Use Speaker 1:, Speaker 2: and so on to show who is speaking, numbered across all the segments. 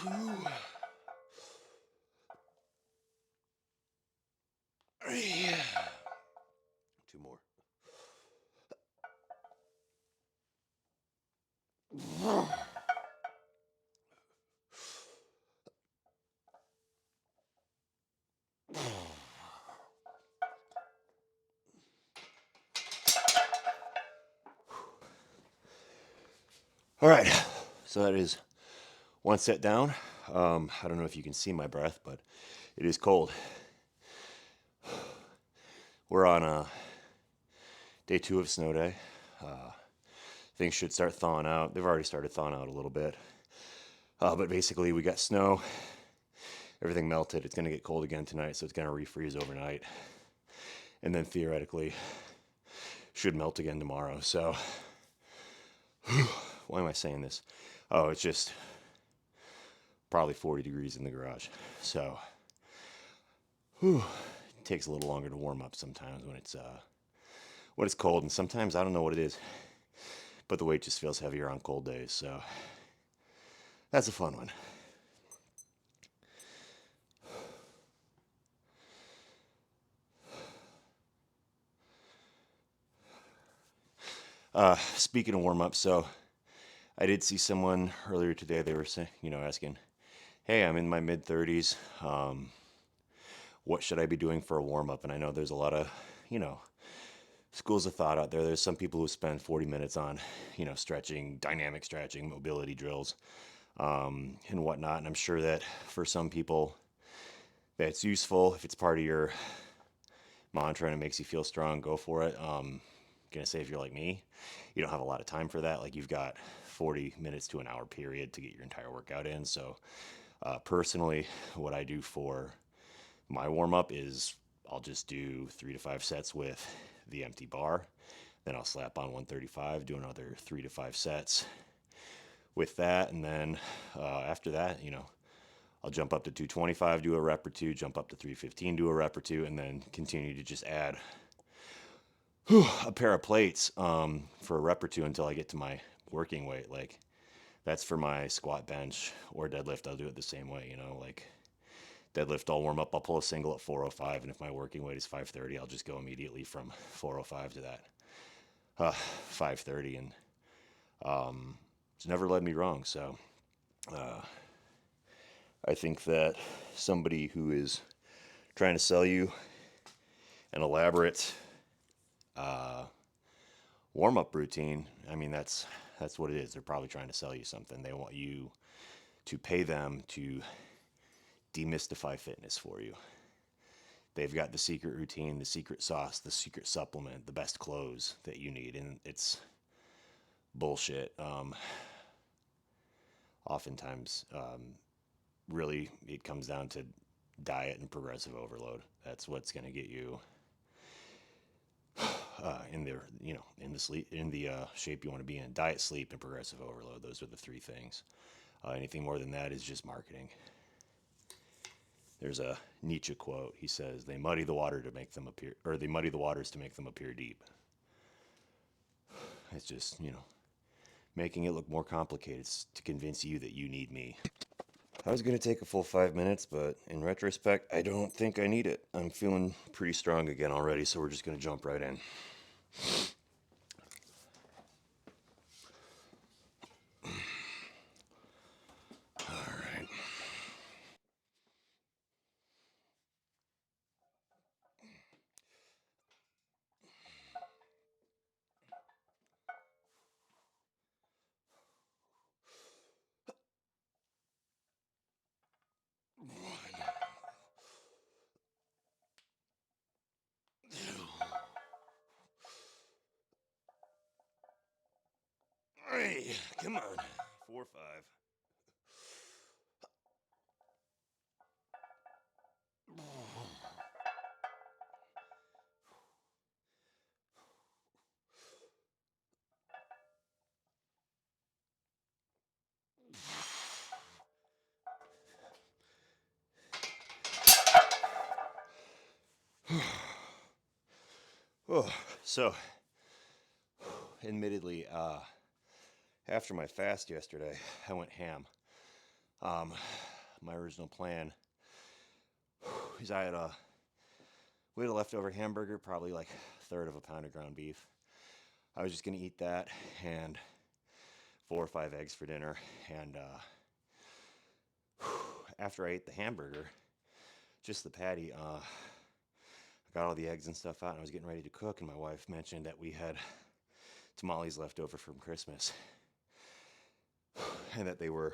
Speaker 1: Yeah. Two more. All right, so that is one set down. I don't know if you can see my breath, but it is cold. We're on day 2 of snow day. Things should start thawing out. They've already started thawing out a little bit. But basically, we got snow. Everything melted. It's going to get cold again tonight, so it's going to refreeze overnight. And then theoretically, should melt again tomorrow. So, why am I saying this? Oh, it's just probably 40 degrees in the garage. So, it takes a little longer to warm up sometimes when it's cold, and sometimes I don't know what it is, but the weight just feels heavier on cold days. So, that's a fun one. Speaking of warm up, so I did see someone earlier today. They were saying, asking, "Hey, I'm in my mid 30s. What should I be doing for a warm up?" And I know there's a lot of, schools of thought out there. There's some people who spend 40 minutes on, stretching, dynamic stretching, mobility drills, and whatnot. And I'm sure that for some people, that's useful. If it's part of your mantra and it makes you feel strong, go for it. Gonna say if you're like me, you don't have a lot of time for that. Like you've got 40 minutes to an hour period to get your entire workout in. So personally, what I do for my warm up is I'll just do 3 to 5 sets with the empty bar. Then I'll slap on 135, do another 3 to 5 sets with that. And then after that, I'll jump up to 225, do a rep or two, jump up to 315, do a rep or two, and then continue to just add a pair of plates for a rep or two until I get to my working weight. Like that's for my squat, bench, or deadlift. I'll do it the same way, like deadlift, I'll warm up, I'll pull a single at 405, and if my working weight is 530, I'll just go immediately from 405 to that 530, and it's never led me wrong. So I think that somebody who is trying to sell you an elaborate warm-up routine, I mean that's what it is. They're probably trying to sell you something. They want you to pay them to demystify fitness for you. They've got the secret routine, the secret sauce, the secret supplement, the best clothes that you need, and it's bullshit. Oftentimes, really, it comes down to diet and progressive overload. That's what's going to get you in the sleep, in the shape you want to be in. Diet, sleep, and progressive overload. Those are the 3 things. Anything more than that is just marketing. There's a Nietzsche quote. He says, "They muddy the water to make them appear, or they muddy the waters to make them appear deep." It's just, making it look more complicated to convince you that you need me. I was going to take a full 5 minutes, but in retrospect, I don't think I need it. I'm feeling pretty strong again already, so we're just going to jump right in. All right. Hey, come on. 4, 5. Oh, so, admittedly, after my fast yesterday, I went ham. Um, my original plan is we had a leftover hamburger, probably like a third of a pound of ground beef. I was just gonna eat that and 4 or 5 eggs for dinner. And after I ate the hamburger, just the patty, I got all the eggs and stuff out, and I was getting ready to cook. And my wife mentioned that we had tamales left over from Christmas, and that they were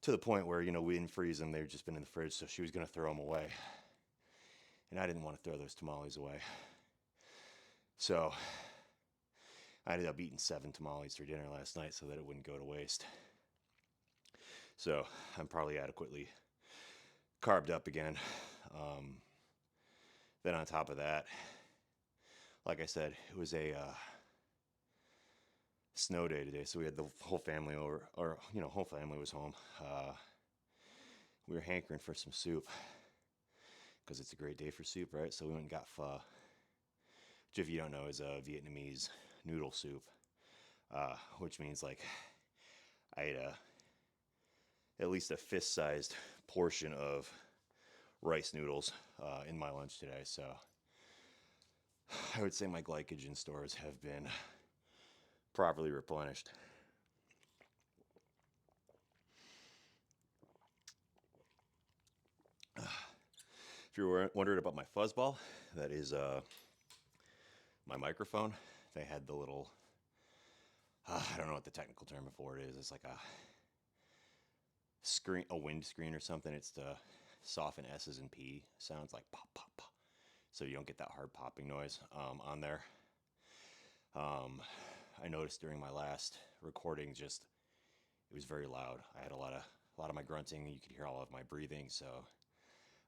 Speaker 1: to the point where we didn't freeze them; they'd just been in the fridge. So she was gonna throw them away, and I didn't want to throw those tamales away. So I ended up eating 7 tamales for dinner last night so that it wouldn't go to waste. So I'm probably adequately carved up again. Um, then on top of that, like I said, it was a snow day today, so we had the whole family over, or whole family was home. We were hankering for some soup because it's a great day for soup, right? So we went and got pho, which, if you don't know, is a Vietnamese noodle soup, which means like I ate at least a fist-sized portion of rice noodles in my lunch today. So I would say my glycogen stores have been properly replenished. If you're wondering about my fuzzball, that is my microphone. They had the little, I don't know what the technical term for it is. It's like a screen, a wind screen or something. It's to soften S's and P sounds, like pop, pop, pop. So you don't get that hard popping noise on there. I noticed during my last recording, it was very loud. I had a lot of my grunting. You could hear all of my breathing. So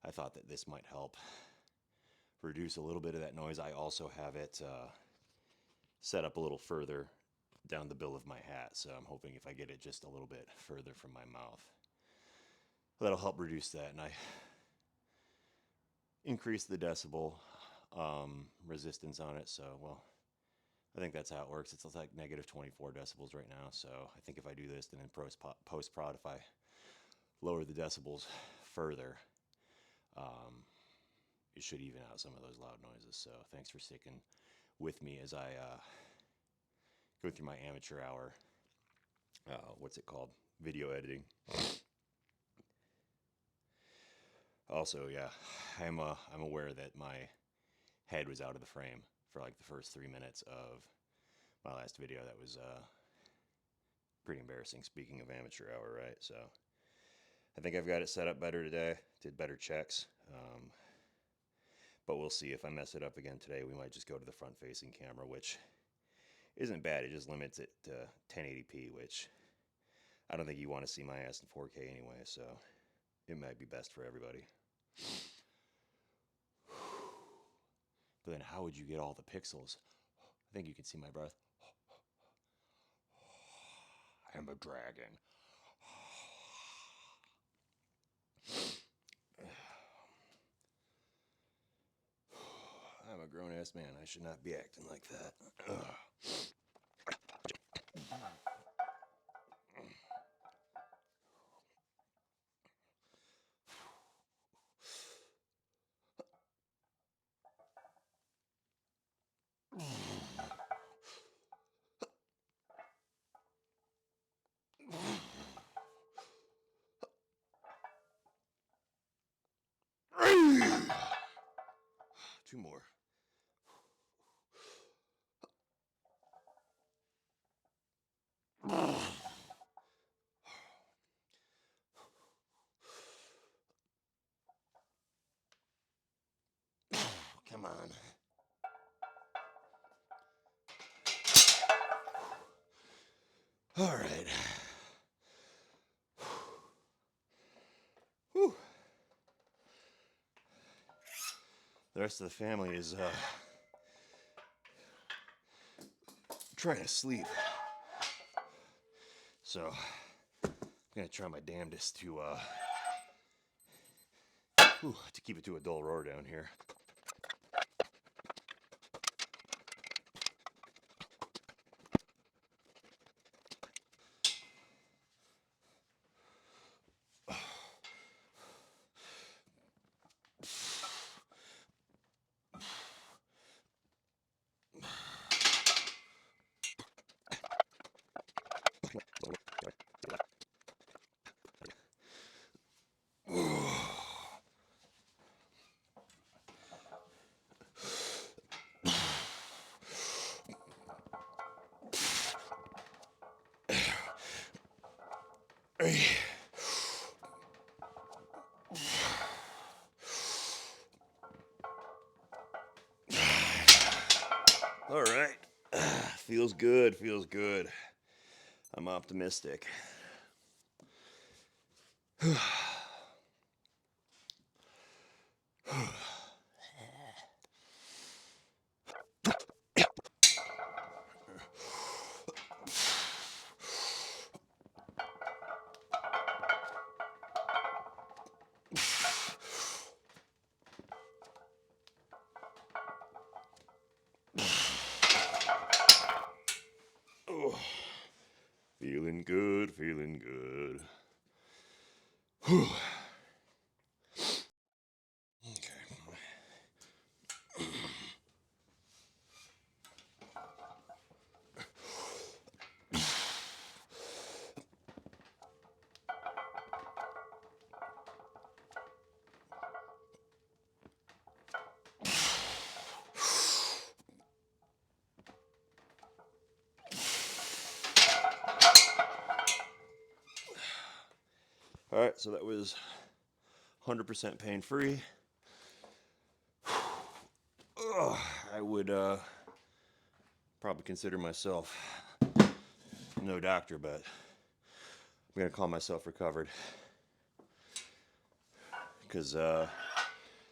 Speaker 1: I thought that this might help reduce a little bit of that noise. I also have it set up a little further down the bill of my hat, so I'm hoping if I get it just a little bit further from my mouth, that'll help reduce that, and I increase the decibel resistance on it. So, well, I think that's how it works. It's like negative 24 decibels right now, so I think if I do this, then in post-prod, if I lower the decibels further, it should even out some of those loud noises. So thanks for sticking with me as I go through my amateur hour, what's it called? Video editing. Also, yeah, I'm aware that my head was out of the frame for like the first 3 minutes of my last video. That was pretty embarrassing. Speaking of amateur hour, right? So I think I've got it set up better today. Did better checks. But we'll see. If I mess it up again today, we might just go to the front-facing camera, which isn't bad. It just limits it to 1080p, which I don't think you want to see my ass in 4K anyway, so it might be best for everybody. But then how would you get all the pixels? I think you can see my breath. I am a dragon. I'm a grown-ass man. I should not be acting like that. Two more. Come on. All right. Whew. The rest of the family is trying to sleep. So I'm gonna try my damnedest to keep it to a dull roar down here. All right. Feels good, feels good. I'm optimistic. Oh, feeling good, feeling good. Okay. All right, so that was 100% pain-free. I would probably consider myself no doctor, but I'm gonna call myself recovered. Because yeah,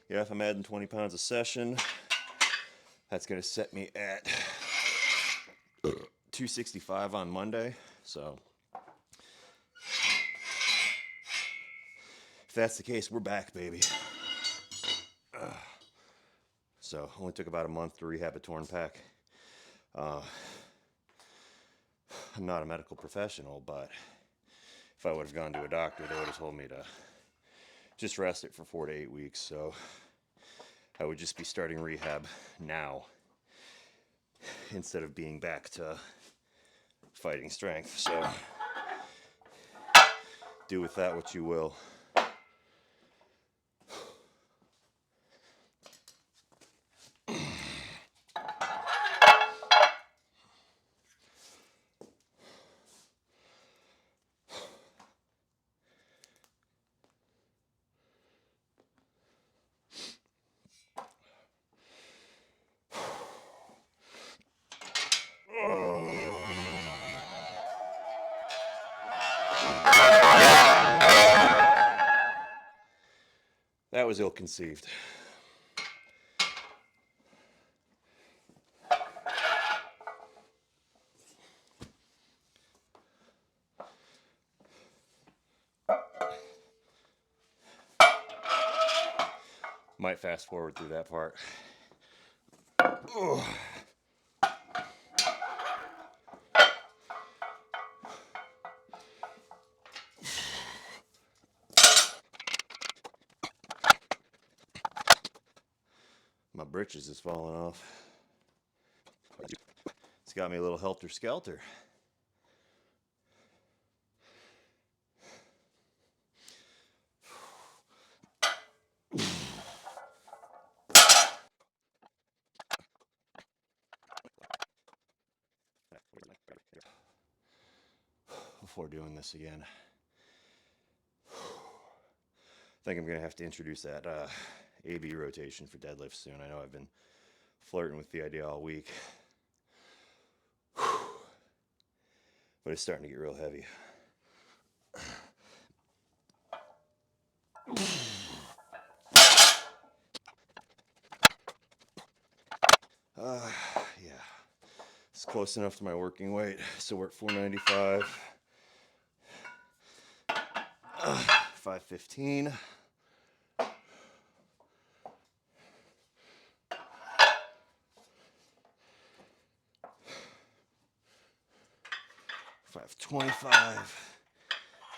Speaker 1: if I'm adding 20 pounds a session, that's gonna set me at 265 on Monday. So if that's the case, we're back, baby. So only took about a month to rehab a torn pec. I'm not a medical professional, but if I would have gone to a doctor, they would have told me to just rest it for 4 to 8 weeks. So I would just be starting rehab now instead of being back to fighting strength. So do with that what you will. That was ill-conceived. Might fast forward through that part. Ugh. My britches is falling off. It's got me a little helter-skelter. Before doing this again, I think I'm gonna have to introduce that AB rotation for deadlift soon. I know I've been flirting with the idea all week, but it's starting to get real heavy. Yeah, it's close enough to my working weight. So we're at 495, 515. 525,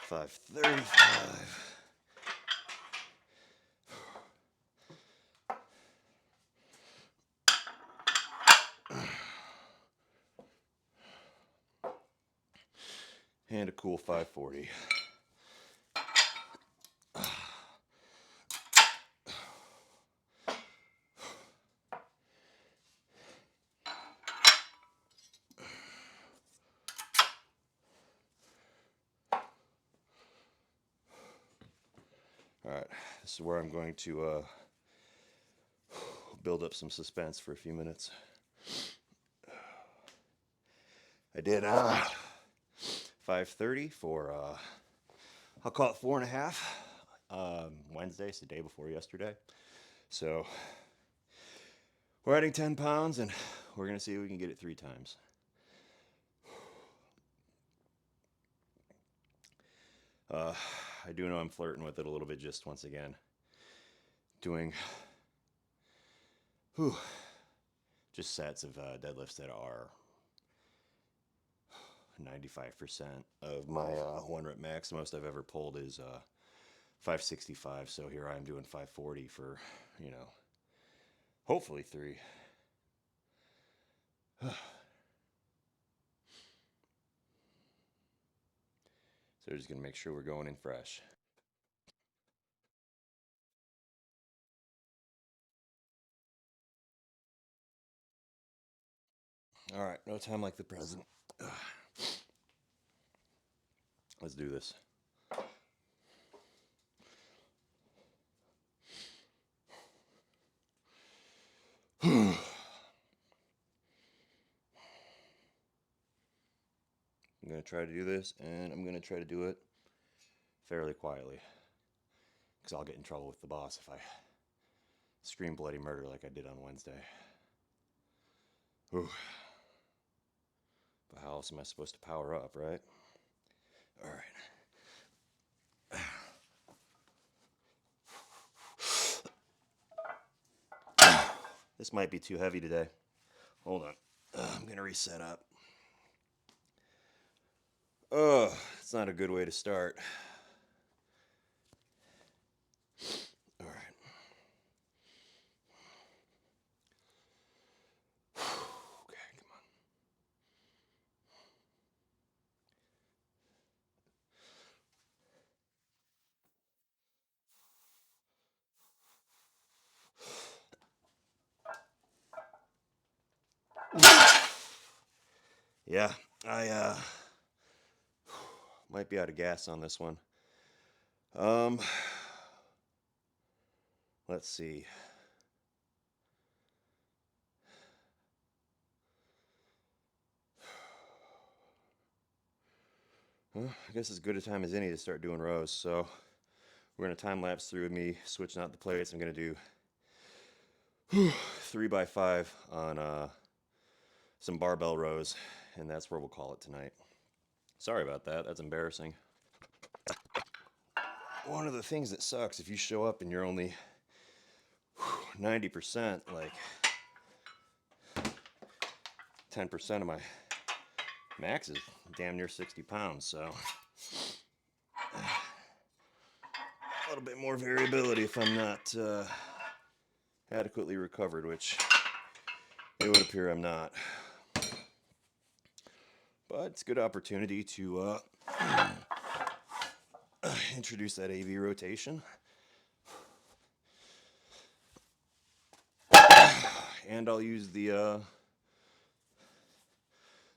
Speaker 1: 535. And a cool 540. this is where I'm going to build up some suspense for a few minutes. I did 5:30 for I'll call it 4.5. Wednesday, it's the day before yesterday. So we're adding 10 pounds and we're gonna see if we can get it 3 times. I do know I'm flirting with it a little bit just once again. Doing just sets of deadlifts that are 95% of my 1 rep max. The most I've ever pulled is 565. So here I am doing 540 for, hopefully 3. So we're just going to make sure we're going in fresh. All right, no time like the present. Let's do this. I'm going to try to do this, and I'm going to try to do it fairly quietly, because I'll get in trouble with the boss if I scream bloody murder like I did on Wednesday. But how else am I supposed to power up, right? All right. This might be too heavy today. Hold on. I'm going to reset up. Oh, it's not a good way to start. All right. Okay, come on. Yeah, I might be out of gas on this one. Let's see. Well, I guess as good a time as any to start doing rows. So we're going to time lapse through me switching out the plates. I'm going to do 3x5 on some barbell rows, and that's where we'll call it tonight. Sorry about that. That's embarrassing. One of the things that sucks if you show up and you're only 90%, like 10% of my max is damn near 60 pounds, so a little bit more variability if I'm not adequately recovered, which it would appear I'm not. But it's a good opportunity to introduce that AV rotation. And I'll use the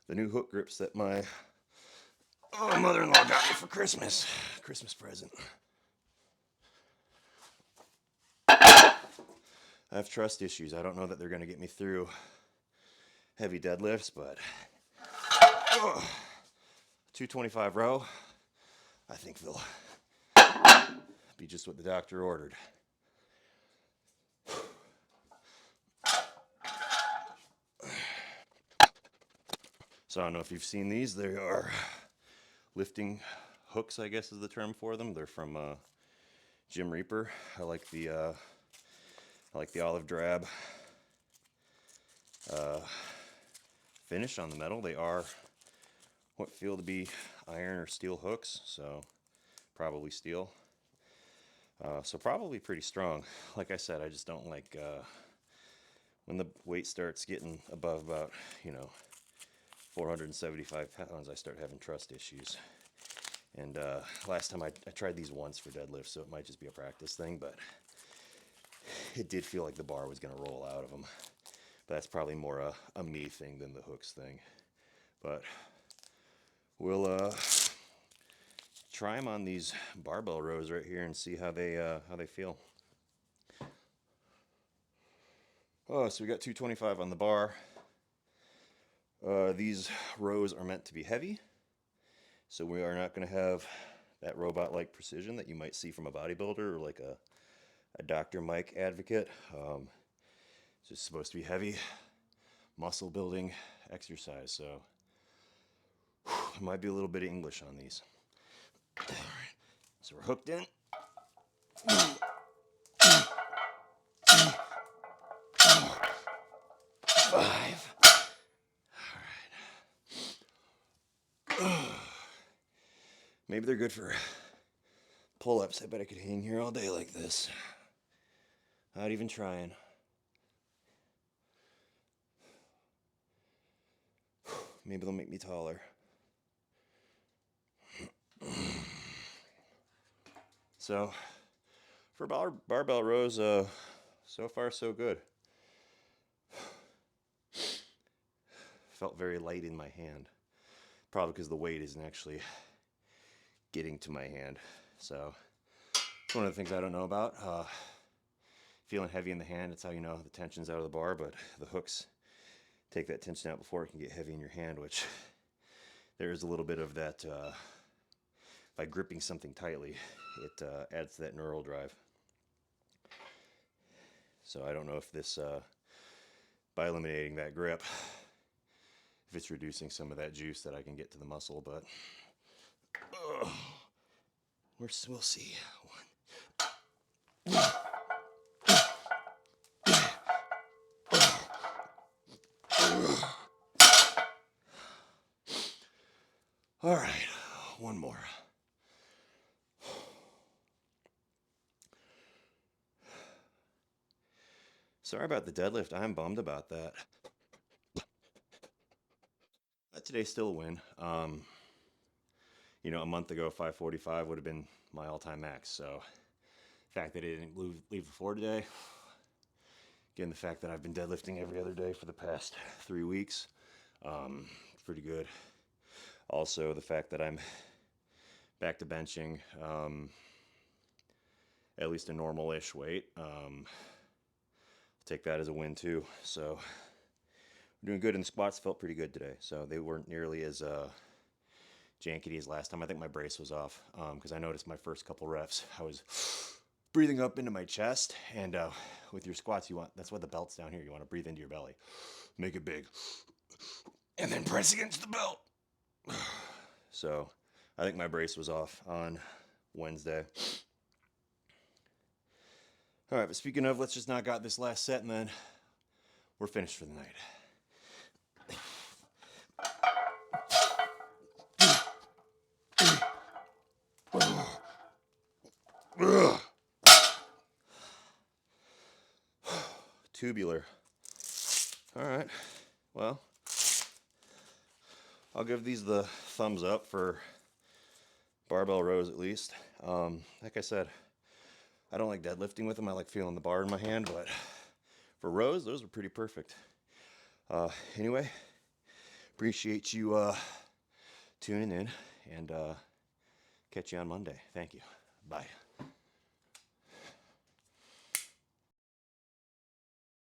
Speaker 1: new hook grips that my mother-in-law got me for Christmas present. I have trust issues. I don't know that they're going to get me through heavy deadlifts, but 225 row, I think they'll be just what the doctor ordered. So I don't know if you've seen these. They are lifting hooks, I guess is the term for them. They're from Jim Reaper. I like the olive drab finish on the metal. They are what feel to be iron or steel hooks, so probably steel. So probably pretty strong. Like I said, I just don't like when the weight starts getting above about 475 pounds, I start having trust issues. And last time I tried these once for deadlift, so it might just be a practice thing, but it did feel like the bar was going to roll out of them. But that's probably more a me thing than the hooks thing. But we'll try them on these barbell rows right here and see how they feel. Oh, so we got 225 on the bar. These rows are meant to be heavy, so we are not going to have that robot-like precision that you might see from a bodybuilder or like a Dr. Mike advocate. It's just supposed to be heavy, muscle building exercise, so there might be a little bit of English on these. All right, so we're hooked in. 5. All right. Maybe they're good for pull-ups. I bet I could hang here all day like this. Not even trying. Maybe they'll make me taller. So, for barbell rows, so far so good. Felt very light in my hand. Probably because the weight isn't actually getting to my hand. So, it's one of the things I don't know about. Feeling heavy in the hand, it's how you know the tension's out of the bar, but the hooks take that tension out before it can get heavy in your hand, which there is a little bit of that. By gripping something tightly, it adds to that neural drive. So I don't know if this, by eliminating that grip, if it's reducing some of that juice that I can get to the muscle, but we'll see. All right, one more. Sorry about the deadlift. I'm bummed about that. Today's still a win. You know, a month ago, 545 would have been my all-time max. So, the fact that I didn't leave the floor today, again, the fact that I've been deadlifting every other day for the past 3 weeks, pretty good. Also, the fact that I'm back to benching at least a normal-ish weight. I'll take that as a win too. So, we're doing good, and the squats felt pretty good today. So they weren't nearly as jankety as last time. I think my brace was off because I noticed my first couple reps I was breathing up into my chest, and with your squats that's why the belt's down here. You want to breathe into your belly, make it big, and then press against the belt. So I think my brace was off on Wednesday. All right, but speaking of, let's just knock out this last set and then we're finished for the night. Tubular. All right, well, I'll give these the thumbs up for barbell rows at least. Like I said, I don't like deadlifting with them. I like feeling the bar in my hand, but for rows, those were pretty perfect. Anyway, appreciate you tuning in, and catch you on Monday. Thank you. Bye.